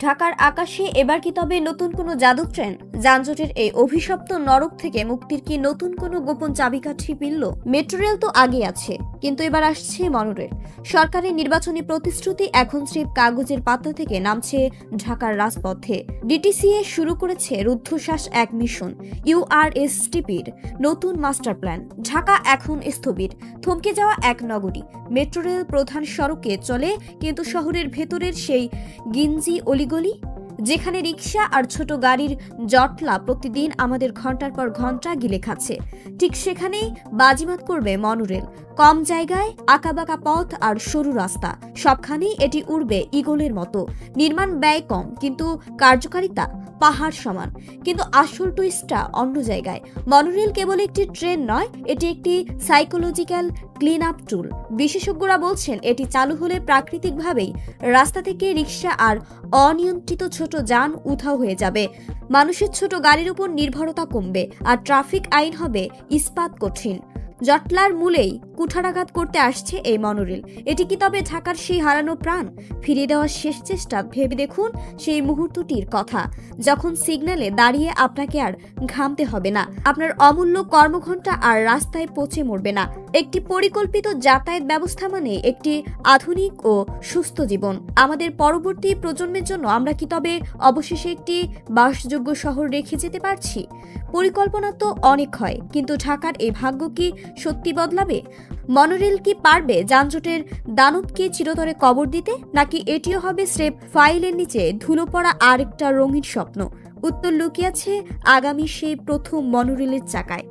ঢাকার আকাশে এবার কি তবে নতুন কোনো জাদু ট্রেন? যানজটের এই অভিশপ্ত নরক থেকে মুক্তির কি নতুন কোনো গোপন চাবিকাঠি মিলল? মেট্রো রেল তো আগে আছে, কিন্তু এবার আসছে মনোরেল। সরকারের নির্বাচনী প্রতিশ্রুতি এখন স্রেফ কাগজের পাতা থেকে নামছে ঢাকার রাজপথে। ডিটিসিএ শুরু করেছে রুদ্ধশ্বাস এক মিশন, ইউআরএসটিপির নতুন মাস্টার প্ল্যান। ঢাকা এখন স্থবির, থমকে যাওয়া এক নগরী। মেট্রো রেল প্রধান সড়কে চলে, কিন্তু শহরের ভেতরের সেই গিঞ্জি অলিগলি, যেখানে রিকশা আর ছোট গাড়ির জটলা প্রতিদিন আমাদের ঘন্টার পর ঘন্টা গিলে খাচ্ছে, ঠিক সেখানেই বাজিমাত করবে মনোরেল। কম জায়গায়, আঁকাবাঁকা পথ আর সরু রাস্তা, সবখানেই এটি উড়বে ঈগলের মতো। নির্মাণ ব্যয় কম, কিন্তু কার্যকারিতা পাহাড় সমান। কিন্তু আসল টুইস্টটা অন্য জায়গায়। মনোরেল কেবল একটি ট্রেন নয়, এটি একটি সাইকোলজিক্যাল ক্লিন আপ টুল। বিশেষজ্ঞরা বলছেন, এটি চালু হলে প্রাকৃতিকভাবেই রাস্তা থেকে রিকশা আর অনিয়ন্ত্রিত ছোট যান উধাও হয়ে যাবে। মানুষের ছোট গাড়ির উপর নির্ভরতা কমবে, আর ট্রাফিক আইন হবে ইস্পাত কঠিন। জটলার মূলেই কুঠারাঘাত করতে আসছে এই মনোরেল। এটি কি তবে ঢাকার সেই হারানো প্রাণ ফিরিয়ে দেওয়ার শেষ চেষ্টা? ভেবে দেখুন সেই মুহূর্তটির কথা, যখন সিগন্যালে দাঁড়িয়ে আপনাকে আর ঘামতে হবে না, আপনার অমূল্য কর্মঘণ্টা আর রাস্তায় পচে মরবে না। একটি পরিকল্পিত যাতায়াত ব্যবস্থা মানে একটি আধুনিক ও সুস্থ জীবন। আমাদের পরবর্তী প্রজন্মের জন্য আমরা কি তবে অবশেষে একটি বাসযোগ্য শহর রেখে যেতে পারছি? পরিকল্পনা তো অনেক হয়, কিন্তু ঢাকার এই ভাগ্য কি সত্যি বদলাবে? মনোরেল কি পারবে যানজটের দানবকে চিরতরে কবর দিতে, নাকি এটিও হবে স্রেফ ফাইলের নিচে ধুলো পড়া আরেকটা রঙিন স্বপ্ন? উত্তর লুকিয়ে আছে আগামী সেই প্রথম মনোরেলের চাকায়।